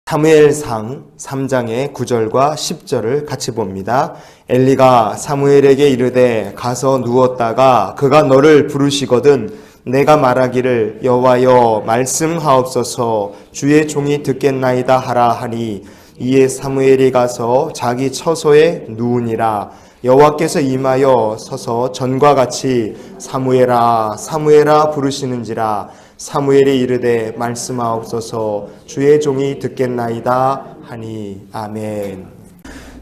사무엘상 3장의 9절과 10절을 같이 봅니다. 엘리가 사무엘에게 이르되 가서 누웠다가 그가 너를 부르시거든 내가 말하기를 여호와여 말씀하옵소서 주의 종이 듣겠나이다 하라 하니 이에 사무엘이 가서 자기 처소에 누우니라. 여호와께서 임하여 서서 전과 같이 사무엘아 사무엘아 부르시는지라. 사무엘이 이르되 말씀하옵소서 주의 종이 듣겠나이다 하니. 아멘.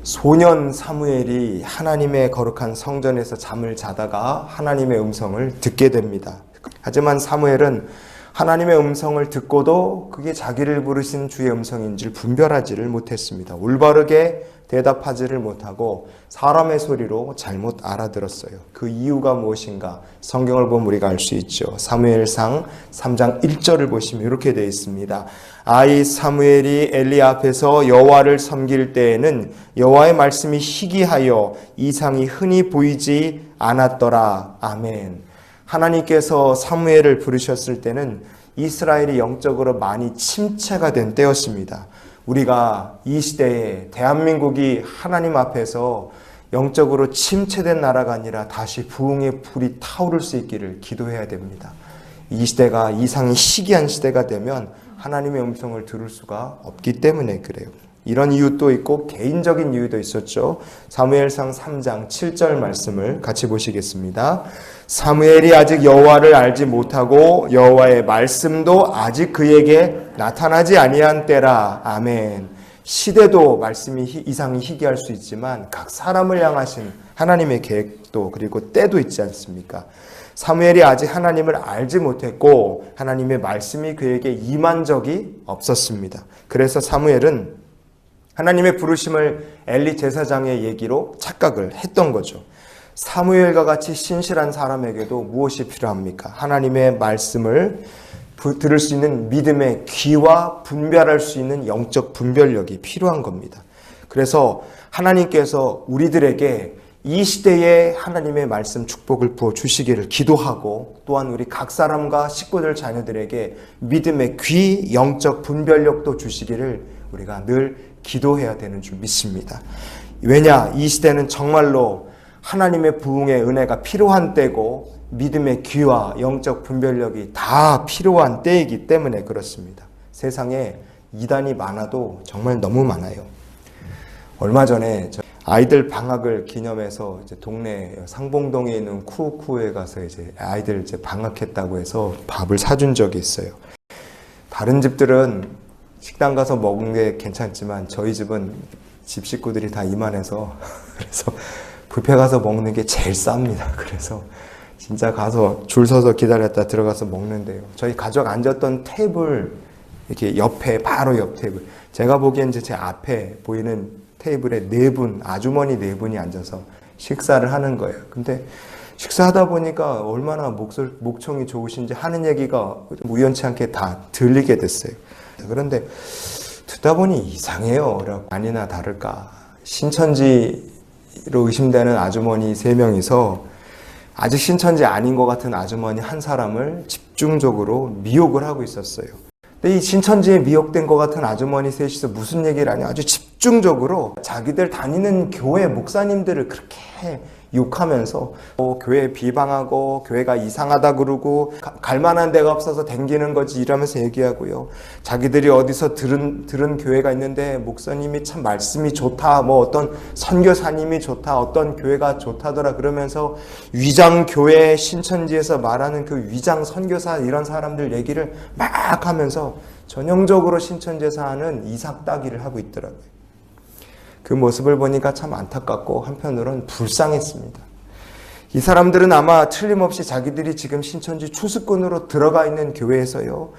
소년 사무엘이 하나님의 거룩한 성전에서 잠을 자다가 하나님의 음성을 듣게 됩니다. 하지만 사무엘은 하나님의 음성을 듣고도 그게 자기를 부르신 주의 음성인지를 분별하지를 못했습니다. 올바르게 대답하지를 못하고 사람의 소리로 잘못 알아들었어요. 그 이유가 무엇인가? 성경을 보면 우리가 알 수 있죠. 사무엘상 3장 1절을 보시면 이렇게 되어 있습니다. 아이 사무엘이 엘리 앞에서 여호와를 섬길 때에는 여호와의 말씀이 희귀하여 이상이 흔히 보이지 않았더라. 아멘. 하나님께서 사무엘을 부르셨을 때는 이스라엘이 영적으로 많이 침체가 된 때였습니다. 우리가 이 시대에 대한민국이 하나님 앞에서 영적으로 침체된 나라가 아니라 다시 부흥의 불이 타오를 수 있기를 기도해야 됩니다. 이 시대가 이상이 희귀한 시대가 되면 하나님의 음성을 들을 수가 없기 때문에 그래요. 이런 이유도 있고 개인적인 이유도 있었죠. 사무엘상 3장 7절 말씀을 같이 보시겠습니다. 사무엘이 아직 여호와를 알지 못하고 여호와의 말씀도 아직 그에게 나타나지 아니한 때라. 아멘. 시대도 말씀이 이상이 희귀할 수 있지만 각 사람을 향하신 하나님의 계획도 그리고 때도 있지 않습니까? 사무엘이 아직 하나님을 알지 못했고 하나님의 말씀이 그에게 임한 적이 없었습니다. 그래서 사무엘은 하나님의 부르심을 엘리 제사장의 얘기로 착각을 했던 거죠. 사무엘과 같이 신실한 사람에게도 무엇이 필요합니까? 하나님의 말씀을 들을 수 있는 믿음의 귀와 분별할 수 있는 영적 분별력이 필요한 겁니다. 그래서 하나님께서 우리들에게 이 시대에 하나님의 말씀 축복을 부어주시기를 기도하고 또한 우리 각 사람과 식구들 자녀들에게 믿음의 귀, 영적 분별력도 주시기를 우리가 늘 기도해야 되는 줄 믿습니다. 왜냐? 이 시대는 정말로 하나님의 부흥의 은혜가 필요한 때고 믿음의 귀와 영적 분별력이 다 필요한 때이기 때문에 그렇습니다. 세상에 이단이 많아도 정말 너무 많아요. 얼마 전에 아이들 방학을 기념해서 이제 동네 상봉동에 있는 쿠쿠에 가서 이제 아이들 이제 방학했다고 해서 밥을 사준 적이 있어요. 다른 집들은 식당 가서 먹는 게 괜찮지만 저희 집은 집 식구들이 다 이만해서 그래서 뷔페 가서 먹는 게 제일 쌉니다. 그래서 진짜 가서 줄 서서 기다렸다 들어가서 먹는데요. 저희 가족 앉았던 테이블 이렇게 옆에 바로 옆 테이블 제가 보기엔 이제 제 앞에 보이는 테이블에 네 분 아주머니 네 분이 앉아서 식사를 하는 거예요. 근데 식사하다 보니까 얼마나 목청이 좋으신지 하는 얘기가 우연치 않게 다 들리게 됐어요. 그런데 듣다 보니 이상해요. 아니나 다를까 신천지로 의심되는 아주머니 3명이서 아직 신천지 아닌 것 같은 아주머니 한 사람을 집중적으로 미혹을 하고 있었어요. 근데 이 신천지에 미혹된 것 같은 아주머니 셋이서 무슨 얘기를 하냐, 아주 집중적으로 자기들 다니는 교회 목사님들을 그렇게 욕하면서 교회 비방하고 교회가 이상하다 그러고 갈 만한 데가 없어서 댕기는 거지 이러면서 얘기하고요. 자기들이 어디서 들은 교회가 있는데 목사님이 참 말씀이 좋다, 뭐 어떤 선교사님이 좋다, 어떤 교회가 좋다더라 그러면서 위장교회 신천지에서 말하는 그 위장 선교사 이런 사람들 얘기를 막 하면서 전형적으로 신천지에서 하는 이삭따기를 하고 있더라고요. 그 모습을 보니까 참 안타깝고 한편으로는 불쌍했습니다. 이 사람들은 아마 틀림없이 자기들이 지금 신천지 추수꾼으로 들어가 있는 교회에서요,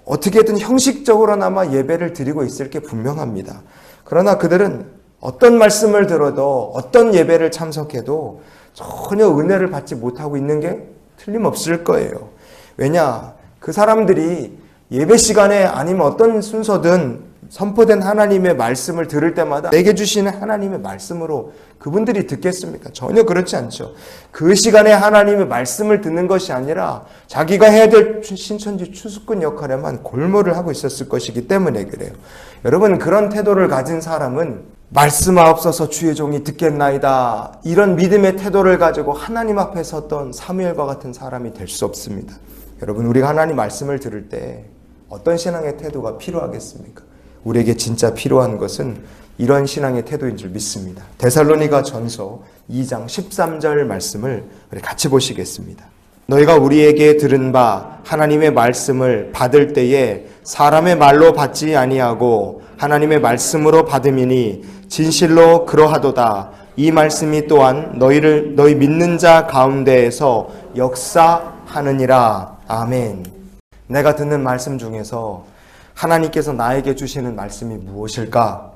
어떻게든 형식적으로나마 예배를 드리고 있을 게 분명합니다. 그러나 그들은 어떤 말씀을 들어도 어떤 예배를 참석해도 전혀 은혜를 받지 못하고 있는 게 틀림없을 거예요. 왜냐? 그 사람들이 예배 시간에 아니면 어떤 순서든 선포된 하나님의 말씀을 들을 때마다 내게 주시는 하나님의 말씀으로 그분들이 듣겠습니까? 전혀 그렇지 않죠. 그 시간에 하나님의 말씀을 듣는 것이 아니라 자기가 해야 될 신천지 추수꾼 역할에만 골몰을 하고 있었을 것이기 때문에 그래요. 여러분, 그런 태도를 가진 사람은 말씀하옵소서 주의 종이 듣겠나이다, 이런 믿음의 태도를 가지고 하나님 앞에 섰던 사무엘과 같은 사람이 될 수 없습니다. 여러분, 우리가 하나님 말씀을 들을 때 어떤 신앙의 태도가 필요하겠습니까? 우리에게 진짜 필요한 것은 이런 신앙의 태도인 줄 믿습니다. 데살로니가 전서 2장 13절 말씀을 우리 같이 보시겠습니다. 너희가 우리에게 들은 바 하나님의 말씀을 받을 때에 사람의 말로 받지 아니하고 하나님의 말씀으로 받음이니 진실로 그러하도다. 이 말씀이 또한 너희 믿는 자 가운데에서 역사하느니라. 아멘. 내가 듣는 말씀 중에서 하나님께서 나에게 주시는 말씀이 무엇일까?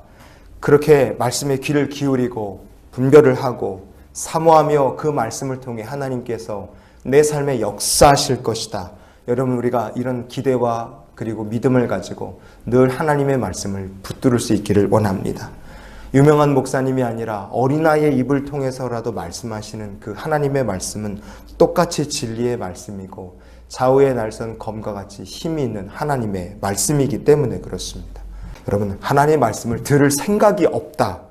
그렇게 말씀에 귀를 기울이고 분별을 하고 사모하며 그 말씀을 통해 하나님께서 내 삶에 역사하실 것이다. 여러분, 우리가 이런 기대와 그리고 믿음을 가지고 늘 하나님의 말씀을 붙들을 수 있기를 원합니다. 유명한 목사님이 아니라 어린아이의 입을 통해서라도 말씀하시는 그 하나님의 말씀은 똑같이 진리의 말씀이고 좌우의 날선 검과 같이 힘이 있는 하나님의 말씀이기 때문에 그렇습니다. 여러분, 하나님의 말씀을 들을 생각이 없다,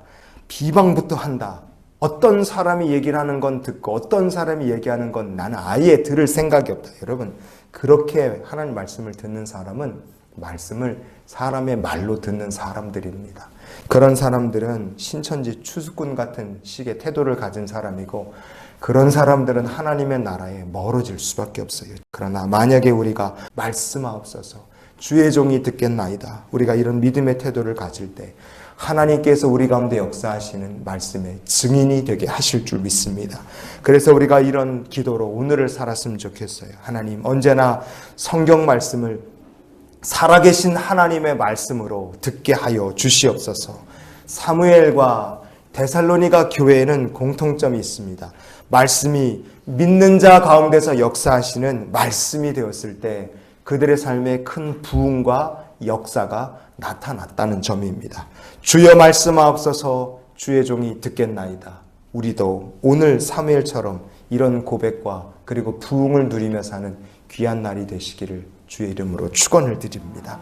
비방부터 한다, 어떤 사람이 얘기를 하는 건 듣고 어떤 사람이 얘기하는 건 나는 아예 들을 생각이 없다. 여러분, 그렇게 하나님 말씀을 듣는 사람은 말씀을 사람의 말로 듣는 사람들입니다. 그런 사람들은 신천지 추수꾼 같은 식의 태도를 가진 사람이고, 그런 사람들은 하나님의 나라에 멀어질 수밖에 없어요. 그러나 만약에 우리가 말씀하옵소서 주의 종이 듣겠나이다, 우리가 이런 믿음의 태도를 가질 때 하나님께서 우리 가운데 역사하시는 말씀의 증인이 되게 하실 줄 믿습니다. 그래서 우리가 이런 기도로 오늘을 살았으면 좋겠어요. 하나님, 언제나 성경 말씀을 살아계신 하나님의 말씀으로 듣게 하여 주시옵소서. 사무엘과 데살로니가 교회에는 공통점이 있습니다. 말씀이 믿는 자 가운데서 역사하시는 말씀이 되었을 때 그들의 삶에 큰 부흥과 역사가 나타났다는 점입니다. 주여 말씀하옵소서 주의 종이 듣겠나이다. 우리도 오늘 사무엘처럼 이런 고백과 그리고 부흥을 누리며 사는 귀한 날이 되시기를 주의 이름으로 축원을 드립니다.